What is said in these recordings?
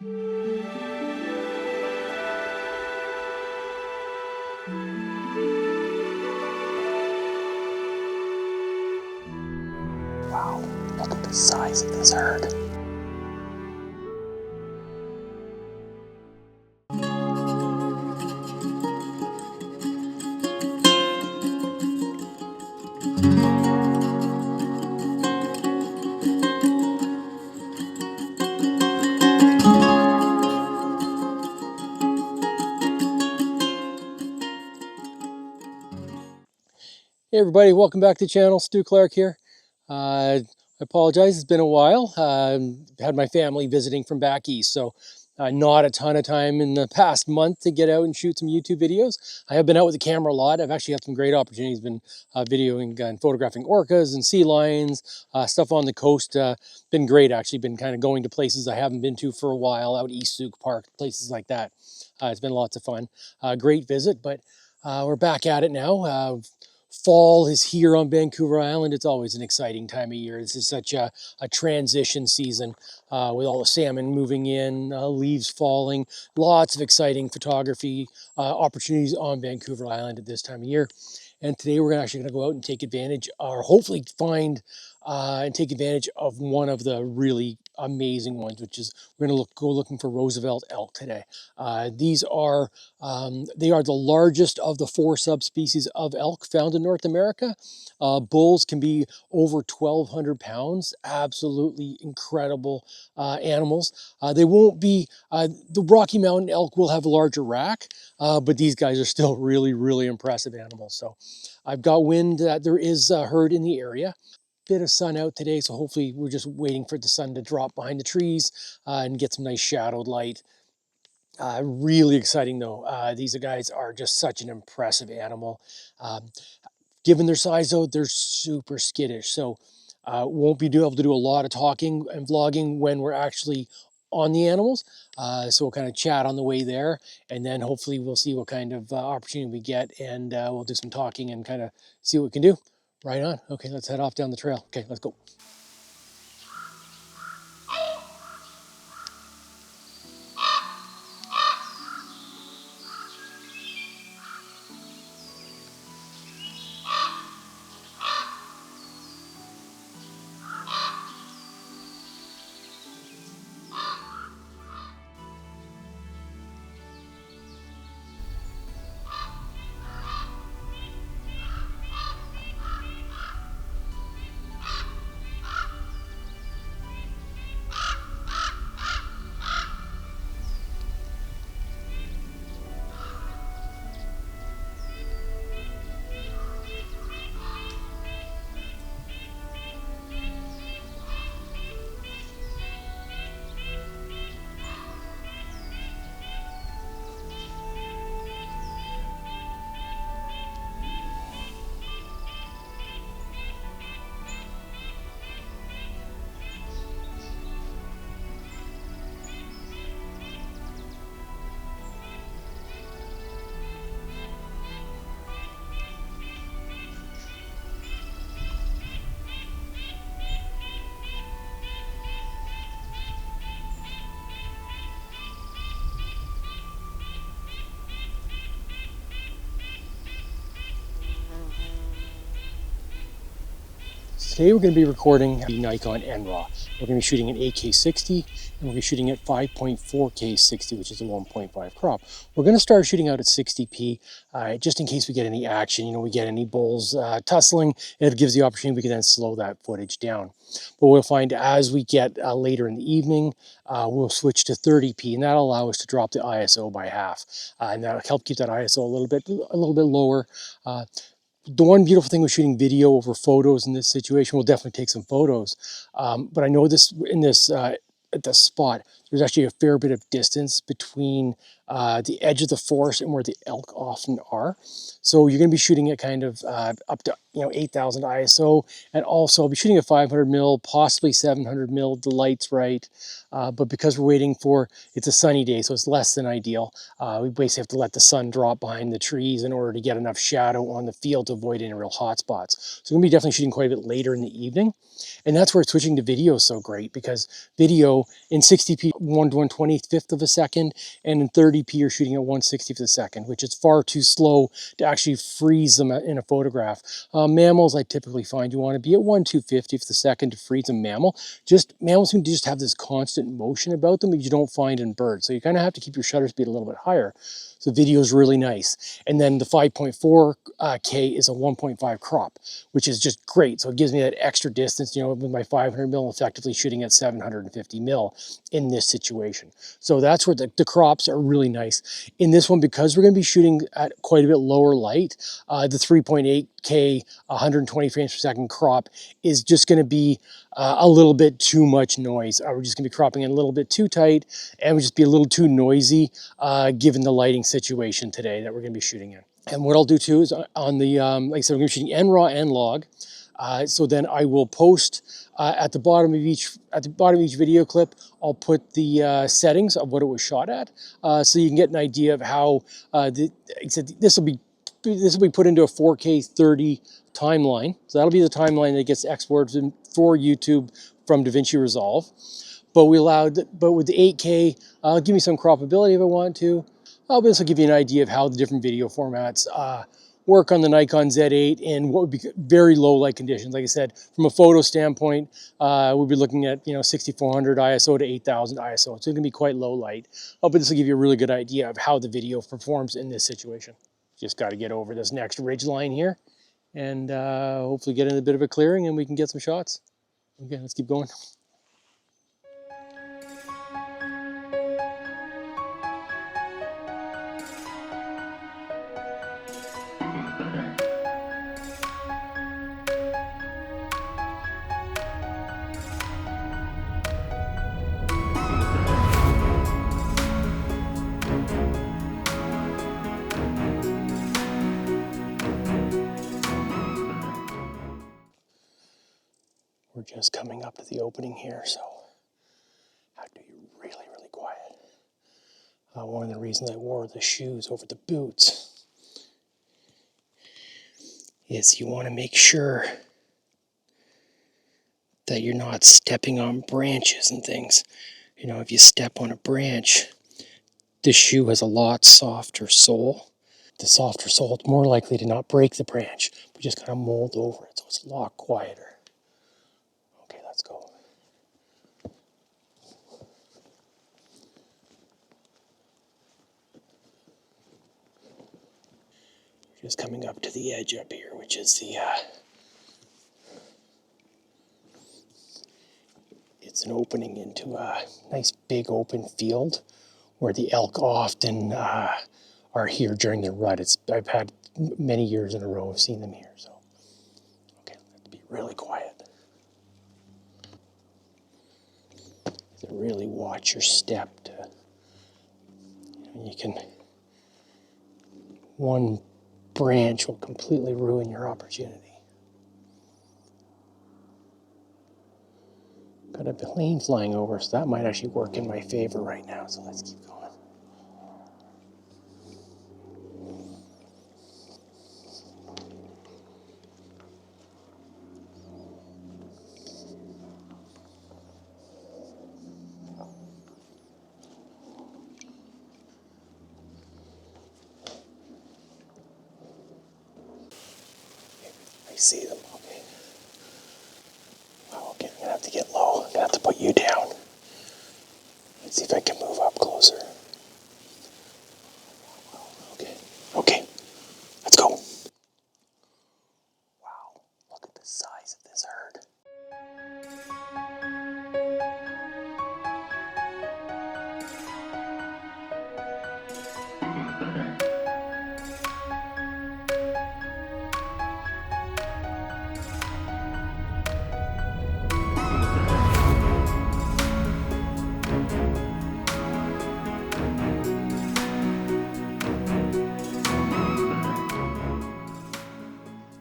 Wow, look at the size of this herd. Hey everybody, welcome back to the channel. Stu Clark here. I apologize, it's been a while. Had my family visiting from back east, so not a ton of time in the past month to get out and shoot some YouTube videos. I have been out with the camera a lot. I've actually had some great opportunities, been videoing and photographing orcas and sea lions, stuff on the coast. Been great actually, been kind of going to places I haven't been to for a while, out East Souk Park, places like that. It's been lots of fun. Great visit, but we're back at it now. Fall is here on Vancouver Island. It's always an exciting time of year. This is such a transition season with all the salmon moving in, leaves falling, lots of exciting photography opportunities on Vancouver Island at this time of year. And today we're actually going to go out and take advantage, or hopefully find and take advantage of one of the really amazing ones, which is we're going to go looking for Roosevelt elk today. These are they are the largest of the 4 subspecies of elk found in North America. Bulls can be over 1,200 pounds. Absolutely incredible animals. They won't be, the Rocky Mountain elk will have a larger rack, but these guys are still really, really impressive animals. So I've got wind that there is a herd in the area. Bit of sun out today, so hopefully we're just waiting for the sun to drop behind the trees and get some nice shadowed light. Really exciting though. These guys are just such an impressive animal. Given their size though, they're super skittish. So won't be able to do a lot of talking and vlogging when we're actually on the animals. So we'll kind of chat on the way there, and then hopefully we'll see what kind of opportunity we get, and we'll do some talking and kind of see what we can do. Right on. Okay, let's head off down the trail. Okay, let's go. Today we're going to be recording the Nikon N-RAW. We're going to be shooting an 8K60 and we're going to be shooting at 5.4K60, which is a 1.5 crop. We're going to start shooting out at 60p just in case we get any action, you know, we get any bulls tussling, and it gives the opportunity we can then slow that footage down. But we'll find as we get later in the evening, we'll switch to 30p, and that'll allow us to drop the ISO by half, and that'll help keep that ISO a little bit lower. The one beautiful thing with shooting video over photos in this situation, we'll definitely take some photos. But I know this in this at the spot, there's actually a fair bit of distance between the edge of the forest and where the elk often are. So you're going to be shooting at kind of up to 8,000 ISO, and also I'll be shooting at 500 mil, possibly 700 mil. The light's right, but because we're waiting for, it's a sunny day, so it's less than ideal. We basically have to let the sun drop behind the trees in order to get enough shadow on the field to avoid any real hot spots. So we're going to be definitely shooting quite a bit later in the evening, and that's where switching to video is so great, because video in 60p 1 to 1/25th of a second, and in 30p you're shooting at 1/60th of a second, which is far too slow to actually freeze them in a photograph. Mammals, I typically find you want to be at 1/250th of a second to freeze a mammal. Mammals can just have this constant motion about them that you don't find in birds. So you kind of have to keep your shutter speed a little bit higher. So video is really nice. And then the 5.4K is a 1.5 crop, which is just great. So it gives me that extra distance, you know, with my 500 mil effectively shooting at 750 mil in this situation. So that's where the crops are really nice. In this one, because we're going to be shooting at quite a bit lower light, the 3.8K 120 frames per second crop is just going to be a little bit too much noise. We're just going to be cropping in a little bit too tight, and would just be a little too noisy given the lighting situation today that we're going to be shooting in. And what I'll do too is on the, like I said, we're going to be shooting and raw and log. So then I will post at the bottom of each video clip, I'll put the settings of what it was shot at, so you can get an idea of how this will be put into a 4K 30 timeline. So that'll be the timeline that gets exported for YouTube from DaVinci Resolve. But with the 8K, give me some croppability if I want to. This will give you an idea of how the different video formats work on the Nikon Z8 in what would be very low light conditions. Like I said, from a photo standpoint, we'll be looking at 6400 ISO to 8000 ISO. So it's going to be quite low light. But this will give you a really good idea of how the video performs in this situation. Just got to get over this next ridge line here, and hopefully get in a bit of a clearing, and we can get some shots. Okay, let's keep going. We're just coming up to the opening here, so I have to be really, really quiet. One of the reasons I wore the shoes over the boots is you want to make sure that you're not stepping on branches and things. You know, if you step on a branch, the shoe has a lot softer sole. The softer sole, it's more likely to not break the branch, but just kind of mold over it, so it's a lot quieter. Okay, let's go. Just coming up to the edge up here, which is the, it's an opening into a nice big open field where the elk often are here during their rut. I've had many years in a row of seeing them here, so. Okay, let's be really quiet. So really watch your step. One branch will completely ruin your opportunity. Got a plane flying over, so that might actually work in my favor right now, so let's keep going. I see them, okay. Oh, okay, I'm gonna have to get low. I'm gonna have to put you down. Let's see if I can move up closer. Okay, okay, let's go. Wow, look at the size of this herd.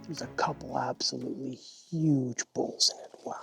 There's a couple absolutely huge bulls in it. Wow.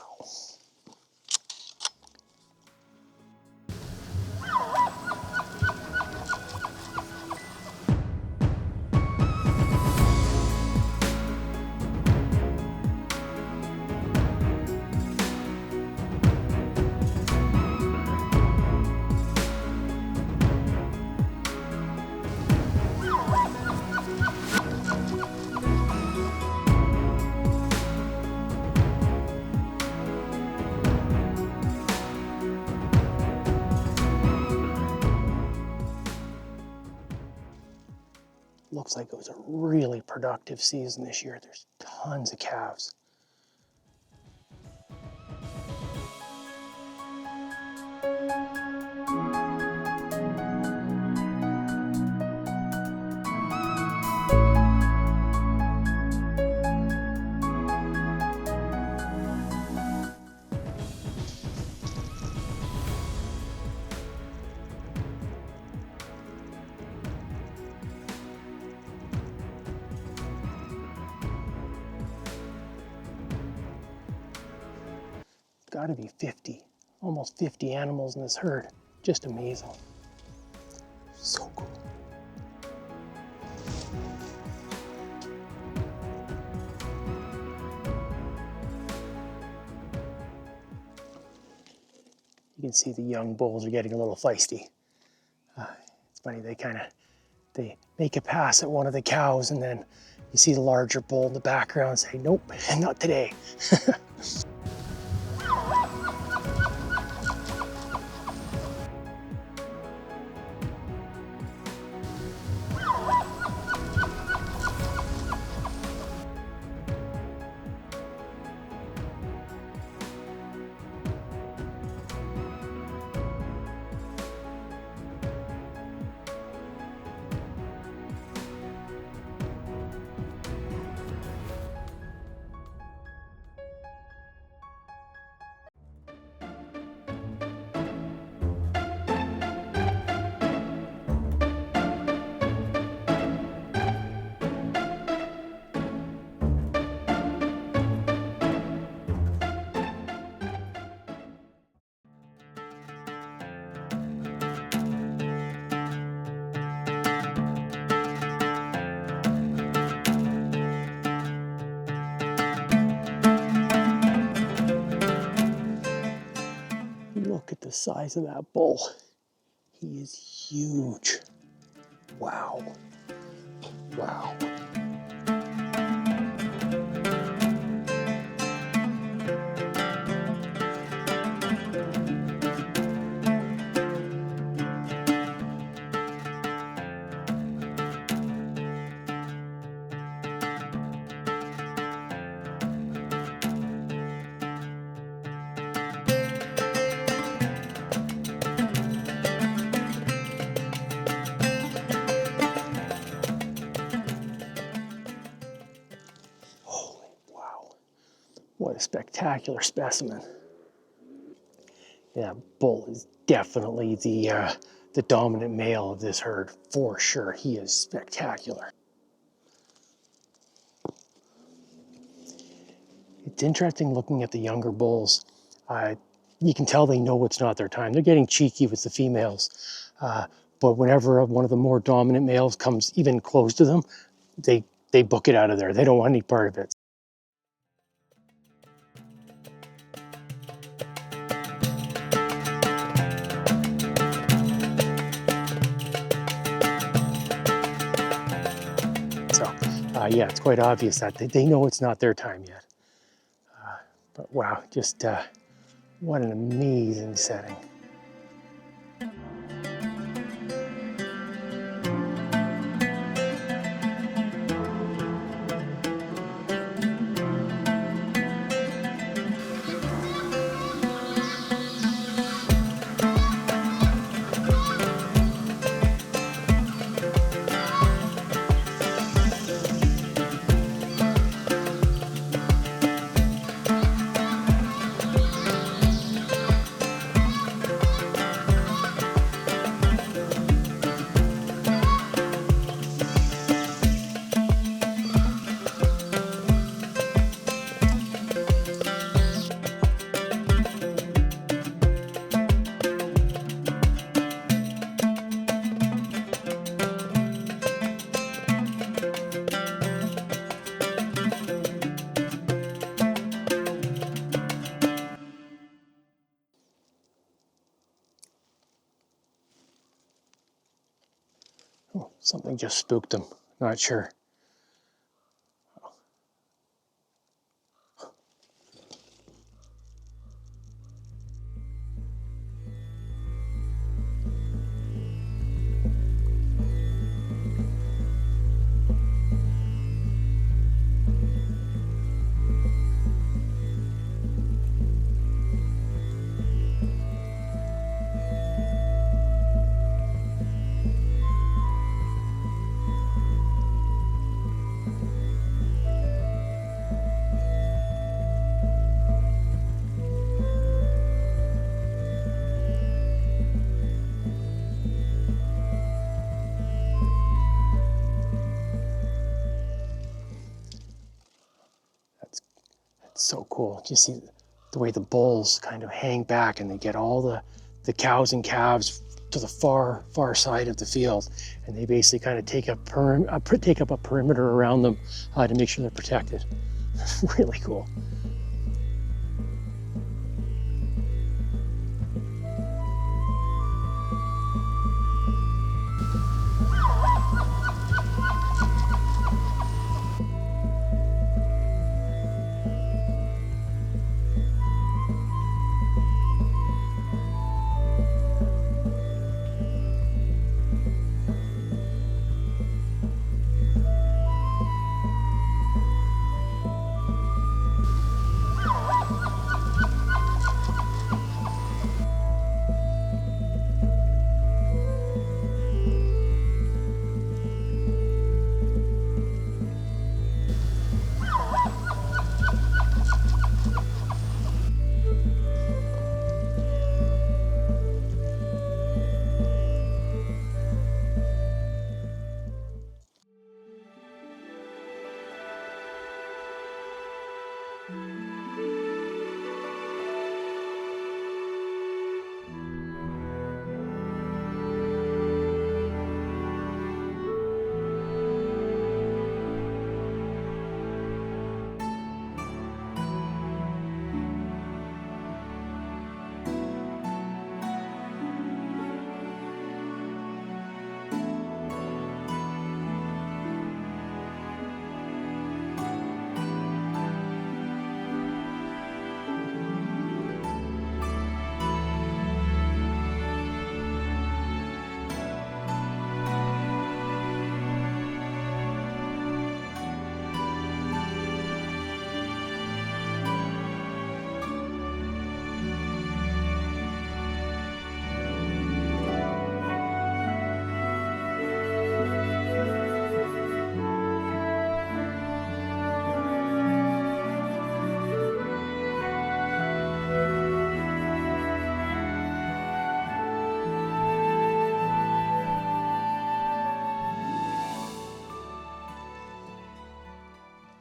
looks like it was a really productive season this year. There's tons of calves. Got to be 50, almost 50 animals in this herd. Just amazing. So cool. You can see the young bulls are getting a little feisty. It's funny, they make a pass at one of the cows, and then you see the larger bull in the background say, nope, not today. Look at the size of that bull. He is huge. Wow. Wow. What a spectacular specimen. Yeah, bull is definitely the dominant male of this herd, for sure. He is spectacular. It's interesting looking at the younger bulls. You can tell they know it's not their time. They're getting cheeky with the females. But whenever one of the more dominant males comes even close to them, they book it out of there. They don't want any part of it. Yeah, it's quite obvious that they know it's not their time yet. But wow, just what an amazing setting. Oh, something just spooked him. Not sure. so cool. You see the way the bulls kind of hang back and they get all the cows and calves to the far side of the field, and they basically kind of take up a perimeter around them to make sure they're protected. Really cool.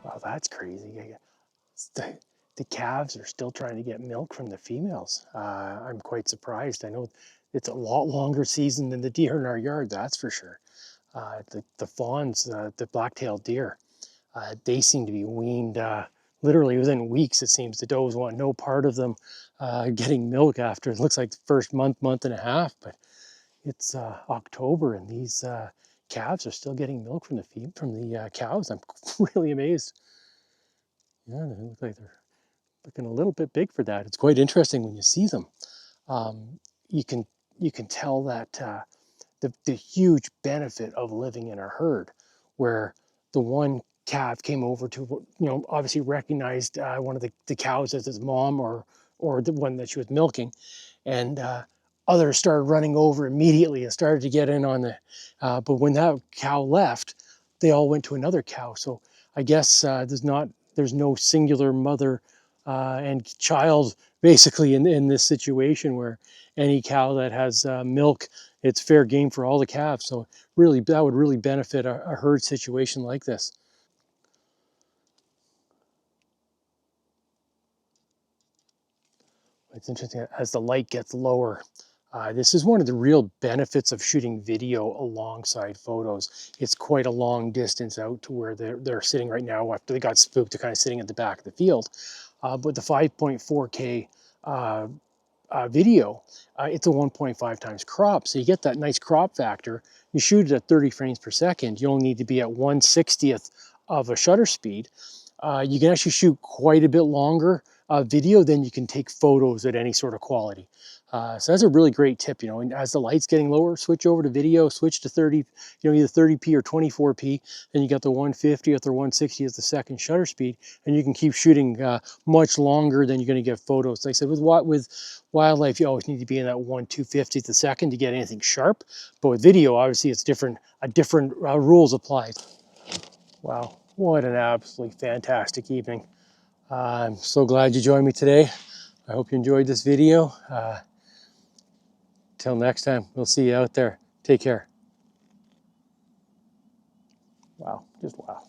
Wow, that's crazy. The, the calves are still trying to get milk from the females. I'm quite surprised. I know it's a lot longer season than the deer in our yard, that's for sure. The fawns, the black-tailed deer, they seem to be weaned literally within weeks, it seems. The does want no part of them getting milk after, it looks like the first month and a half, but it's October and these calves are still getting milk from the cows. I'm really amazed. Yeah, they look like they're looking a little bit big for that. It's quite interesting when you see them. Um, you can you can tell that the huge benefit of living in a herd, where the one calf came over to, obviously recognized one of the cows as his mom, or the one that she was milking, and others started running over immediately and started to get in on the. But when that cow left, they all went to another cow. So I guess there's no singular mother and child basically in this situation, where any cow that has milk, it's fair game for all the calves. So really, that would really benefit a herd situation like this. It's interesting as the light gets lower. This is one of the real benefits of shooting video alongside photos. It's quite a long distance out to where they're sitting right now. After they got spooked, they're kind of sitting at the back of the field. But the 5.4K video, it's a 1.5 times crop. So you get that nice crop factor. You shoot it at 30 frames per second. You only need to be at 1/60th of a shutter speed. You can actually shoot quite a bit longer video than you can take photos at any sort of quality. So that's a really great tip, and as the light's getting lower, switch over to video, switch to 30, either 30p or 24p, then you got the 1/50th or 1/60th the second shutter speed, and you can keep shooting much longer than you're going to get photos. Like I said, with wildlife, you always need to be in that 1/250th a second to get anything sharp, but with video, obviously it's different, rules apply. Wow, what an absolutely fantastic evening. I'm so glad you joined me today. I hope you enjoyed this video. Till next time, we'll see you out there. Take care. Wow, just wow.